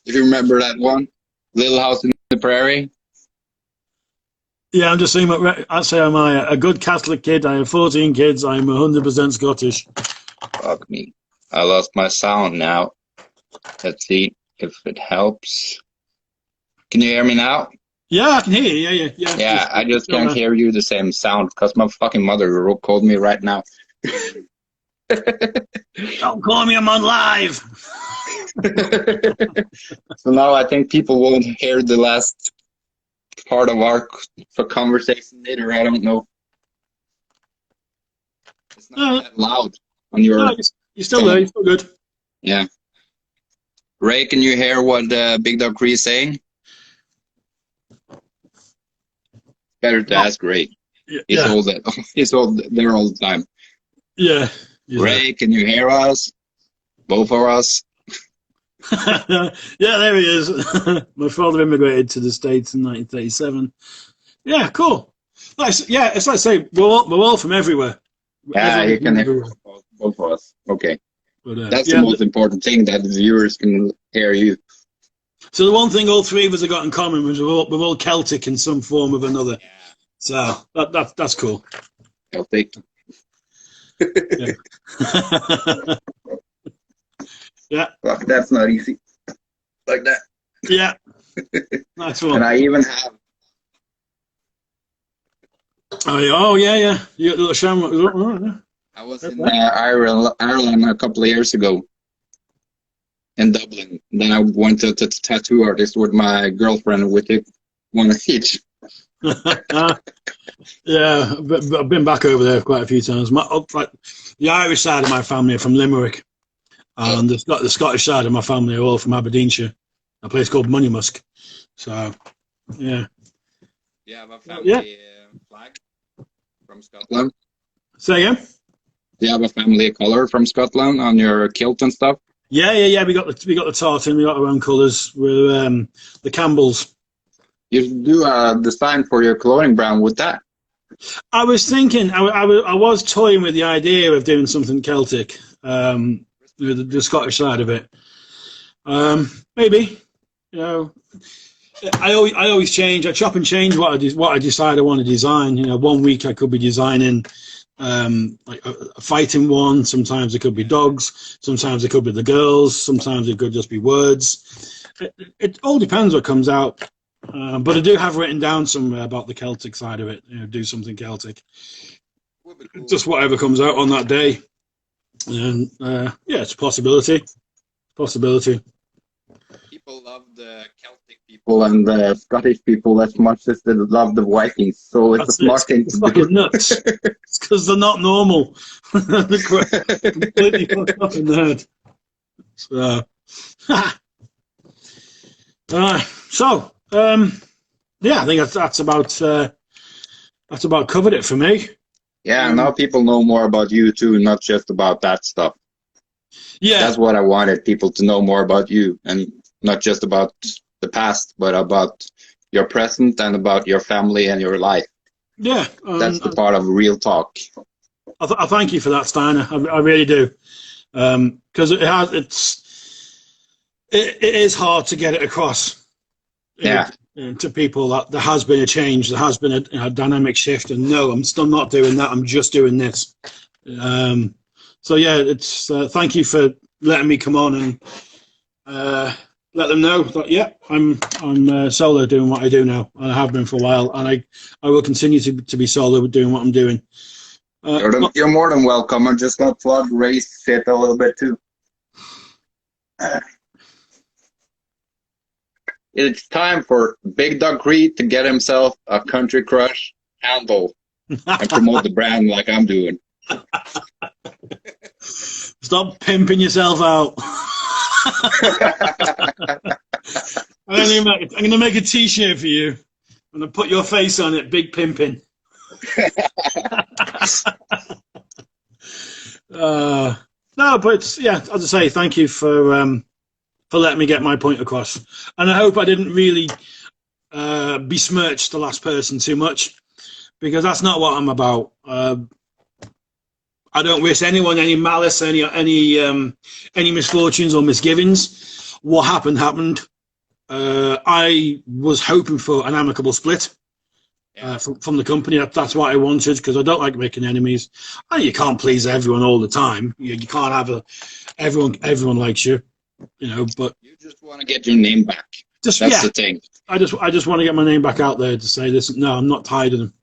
If you remember that one, Little House in the Prairie. Yeah, I'm just saying. I say I'm a good Catholic kid. I have 14 kids. I'm 100% Scottish. Fuck me. I lost my sound now. Let's see if it helps. Can you hear me now? Yeah, I can hear you. Yeah. Yeah, I just can't hear you the same sound because my fucking mother called me right now. Don't call me, I'm on live. So now I think people won't hear the last part of our conversation later. I don't know. It's not that loud on your... No, you're still there. You're still good. Yeah. Ray, can you hear what Big Dog Cree is saying? Better to ask Ray. He's all there all the time. Yeah. Ray, can you hear us? Both of us? Yeah, there he is. My father immigrated to the States in 1937. Yeah, cool. Nice. Yeah, it's like I say, we're all from everywhere. Yeah, you can hear both of us. Okay. But, that's the most important thing, that the viewers can hear you. So the one thing all three of us have got in common was we're all Celtic in some form of another. So that's cool. Celtic. Yeah. Yeah. Fuck, that's not easy. Like that. Yeah. Nice one. And I even have... Oh yeah. You got a little shamrock. I was in Ireland a couple of years ago. In Dublin. Then I went to the tattoo artist with my girlfriend. We took one each. Yeah, but I've been back over there quite a few times. The Irish side of my family are from Limerick, and the Scottish side of my family are all from Aberdeenshire, a place called Moneymusk. So, yeah. You have a family flag from Scotland? Say again? Do you have a family colour from Scotland on your kilt and stuff? Yeah. We got the tartan. We got our own colours. We're the Campbells. You do a design for your clothing brand with that? I was thinking. I was toying with the idea of doing something Celtic. The Scottish side of it. Maybe. You know, I always change. I chop and change what I decide I want to design. You know, one week I could be designing like a fighting one. Sometimes it could be dogs. Sometimes it could be the girls. Sometimes it could just be words. It all depends what comes out. But I do have written down somewhere about the Celtic side of it. You know, do something Celtic. Cool. Just whatever comes out on that day. And it's a possibility. People love the Celtic people and the Scottish people as much as they love the Vikings. So it's a smart thing to do. Fucking nuts. It's because they're not normal. They're completely fucked up in the head. So, yeah, I think that's about covered it for me. Yeah, now people know more about you too, not just about that stuff. Yeah, That's what I wanted people to know more about you, and not just about the past, but about your present and about your family and your life. yeah. That's the part of real talk. I thank you for that, Steiner. I really do, because it is hard to get it across. Yeah. To people that there has been a change, there has been a dynamic shift, and no, I'm still not doing that. I'm just doing this. So yeah, it's thank you for letting me come on and let them know that yeah, I'm solo doing what I do now, and I have been for a while, and I will continue to be solo doing what I'm doing. You're more than welcome. I'm just gonna plug race shit a little bit too. It's time for Big Dog Creed to get himself a Country Crush handle and promote the brand like I'm doing. Stop pimping yourself out. I'm gonna make a T-shirt for you. I'm gonna put your face on it, big pimping. No, but yeah, as I say, thank you for letting me get my point across, and I hope I didn't really besmirch the last person too much, because that's not what I'm about. I don't wish anyone any malice, any misfortunes or misgivings. What happened. I was hoping for an amicable split from the company. That's what I wanted, because I don't like making enemies. And you can't please everyone all the time. You can't have everyone likes you, But you just want to get your name back. That's the thing. I just want to get my name back out there to say, listen, no, I'm not tied with him.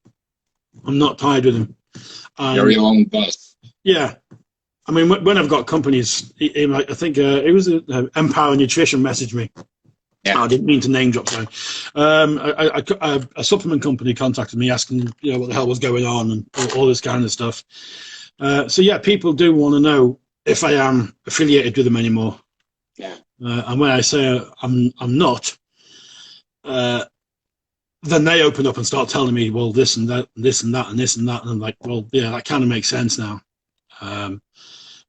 I'm not tied with him. You're your own boss. Yeah. I mean, when I've got companies, I think it was Empower Nutrition messaged me. Yeah. I didn't mean to name drop, sorry. A supplement company contacted me asking, what the hell was going on and all this kind of stuff. So yeah, people do want to know if I am affiliated with them anymore. Yeah. And when I say I'm not, then they open up and start telling me, well, this and that, and this and that, and this and that, and I'm like, well, yeah, that kind of makes sense now.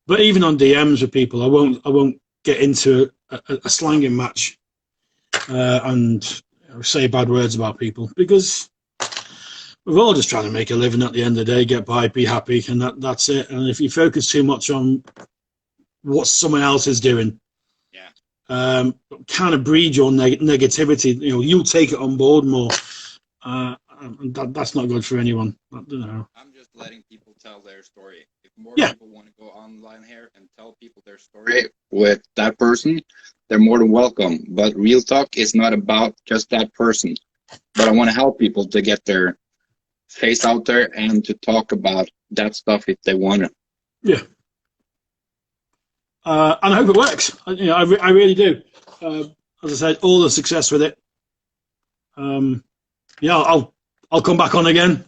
But even on DMs with people, I won't get into a slanging match and say bad words about people, because we're all just trying to make a living at the end of the day, get by, be happy, and that's it. And if you focus too much on what someone else is doing, kind of breed your negativity. You'll take it on board more. That's not good for anyone. I'm just letting people tell their story. If more people want to go online here and tell people their story with that person, they're more than welcome. But real talk is not about just that person. But I want to help people to get their face out there and to talk about that stuff if they want to. Yeah. And I hope it works. I really do. As I said, all the success with it. I'll come back on again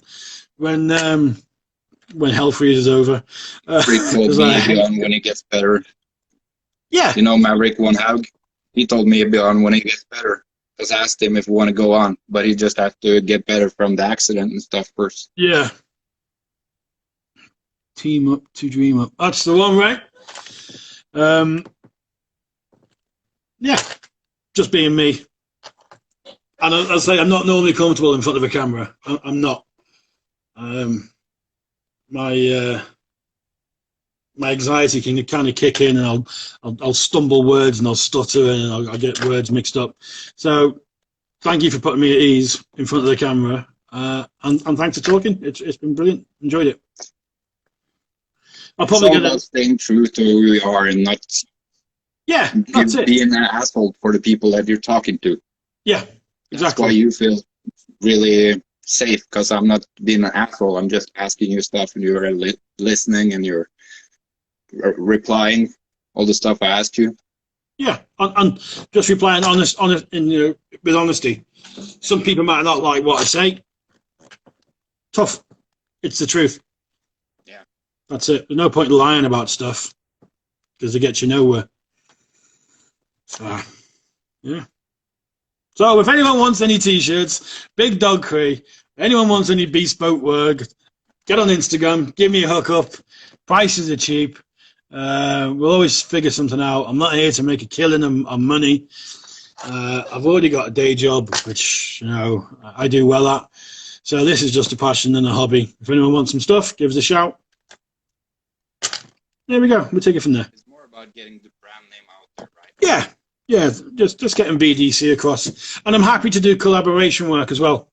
when Hell Freeze is over. Rick told me he'll be on when he gets better. Yeah. Maverick One Haug? He told me he'll be on when he gets better. Because I asked him if he want to go on, but he just has to get better from the accident and stuff first. Yeah. Team up to dream up. That's the one, right? Yeah, just being me. And I say I'm not normally comfortable in front of a camera. I'm not. My anxiety can kind of kick in, and I'll stumble words and I'll stutter and I'll get words mixed up. So, thank you for putting me at ease in front of the camera, and thanks for talking. It's been brilliant. Enjoyed it. I'll probably get about staying true to who you are and not. Yeah, that's it. Being an asshole for the people that you're talking to. Yeah, exactly. That's why you feel really safe, because I'm not being an asshole. I'm just asking you stuff, and you're listening, and you're replying all the stuff I asked you. Yeah, and just replying honest, with honesty. Some people might not like what I say. Tough. It's the truth. Yeah. That's it. There's no point in lying about stuff, because it gets you nowhere. So, yeah. So if anyone wants any t-shirts, Big Dog Cree, anyone wants any bespoke work, get on Instagram, give me a hookup. Prices are cheap. We'll always figure something out. I'm not here to make a killing on money. I've already got a day job, which, I do well at. So this is just a passion and a hobby. If anyone wants some stuff, give us a shout. There we go. We'll take it from there. It's more about getting the brand name out there, right? Yeah, just getting b.d.c across. And I'm happy to do collaboration work as well.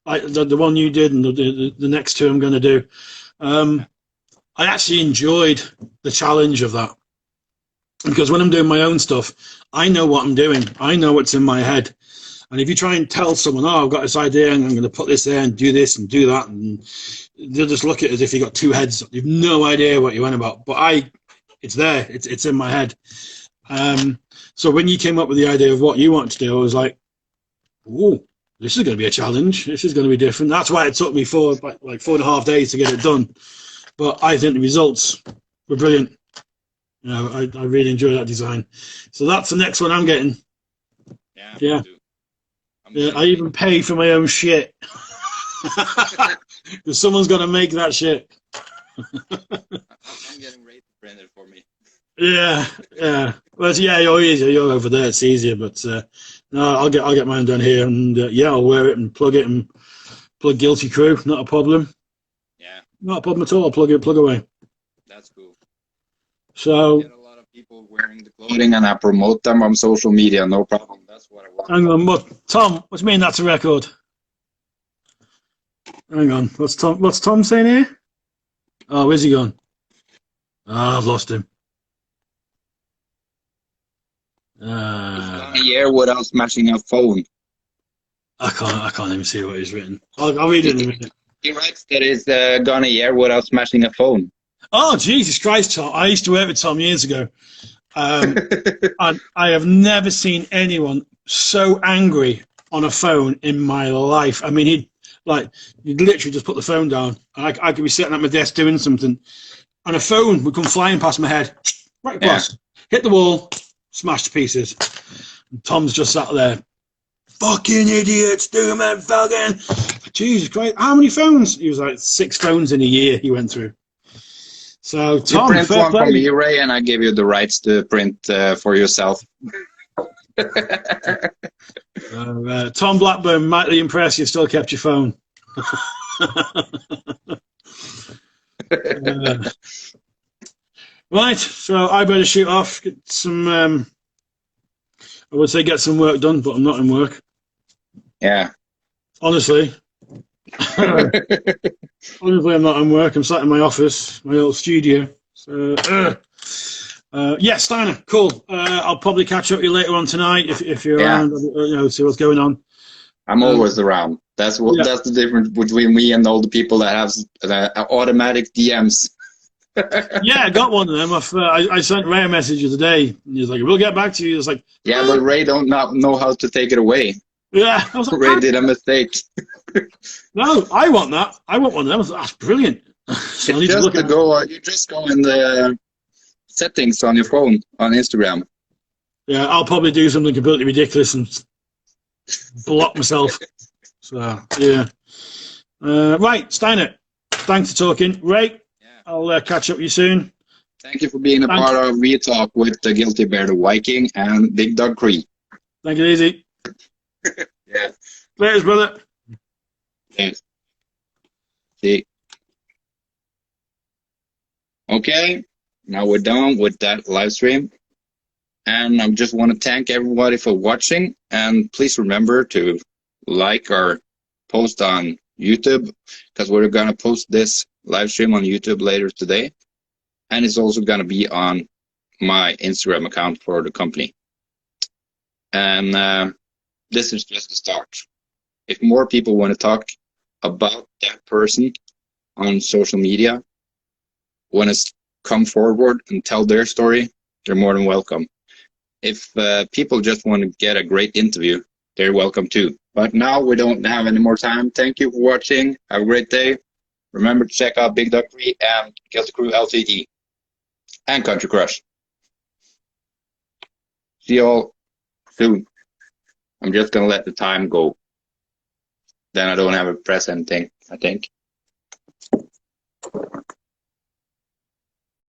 Like the one you did and the next two I'm going to do. I actually enjoyed the challenge of that. Because when I'm doing my own stuff, I know what I'm doing. I know what's in my head. And if you try and tell someone, oh, I've got this idea and I'm going to put this there and do this and do that, and they'll just look at it as if you've got two heads. You've no idea what you went about. But it's there. It's in my head. So when you came up with the idea of what you want to do, I was like, oh, this is going to be a challenge. This is going to be different. That's why it took me 4.5 days to get it done. But I think the results were brilliant. I really enjoy that design. So that's the next one I'm getting. Yeah. I even pay for my own shit. Because someone's got to make that shit. I'm getting Ray to print it for me. Yeah. Well, you're easier. You're over there. It's easier, but no, I'll get mine done here, and I'll wear it and plug Guilty Crew. Not a problem. Yeah. Not a problem at all. Plug away. That's cool. So. I get a lot of people wearing the clothing, and I promote them on social media. No problem. That's what I want. Hang on, Tom? What do you mean that's a record? Hang on. What's Tom saying here? Oh, where's he gone? I've lost him. A year without smashing a phone. I can't even see what he's written. I'll read it in a minute. He writes that it's gone a year without smashing a phone. Oh, Jesus Christ, Tom. I used to work with Tom years ago. And I have never seen anyone so angry on a phone in my life. I mean, he'd literally just put the phone down. I could be sitting at my desk doing something, and a phone would come flying past my head, right across, hit the wall, smashed to pieces. And Tom's just sat there, fucking idiots, do man, fucking. Jesus Christ, how many phones? He was like 6 phones in a year he went through. So Tom, you print one from me, Ray, and I give you the rights to print for yourself. Tom Blackburn, mightily impressed you still kept your phone. Right, so I better shoot off, get some, I would say get some work done, but I'm not in work. Yeah. Honestly. Honestly, I'm not in work. I'm sat in my office, my old studio. So, Steiner, cool. I'll probably catch up with you later on tonight if you're around. See what's going on. I'm always around. That's the difference between me and all the people that have automatic DMs. Yeah, I got one of them. I sent Ray a message the other day. And he was like, "We'll get back to you." It's like, yeah, but Ray don't not know how to take it away. Yeah, I was like, Ray did a mistake. No, I want that. I want one of them. That's brilliant. So you just go in the settings on your phone on Instagram. Yeah, I'll probably do something completely ridiculous and block myself. So yeah. Right, Steiner. Thanks for talking, Ray. I'll catch up with you soon. Thank you for being a part of Real Talk with the Guilty Bear, the Viking, and Big Dog Cree. Take it easy. Yeah. Cheers, brother. Thanks. See. Okay, now we're done with that live stream. And I just want to thank everybody for watching. And please remember to like our post on YouTube, because we're going to post this live stream on YouTube later today. And it's also going to be on my Instagram account for the company. And this is just the start. If more people want to talk about that person on social media, want to come forward and tell their story, they're more than welcome. If people just want to get a great interview, they're welcome too. But now we don't have any more time. Thank you for watching. Have a great day. Remember to check out Big Dog Cree and Guilty Crew Ltd. and Country Crush. See you all soon. I'm just gonna let the time go. Then I don't have to press anything, I think.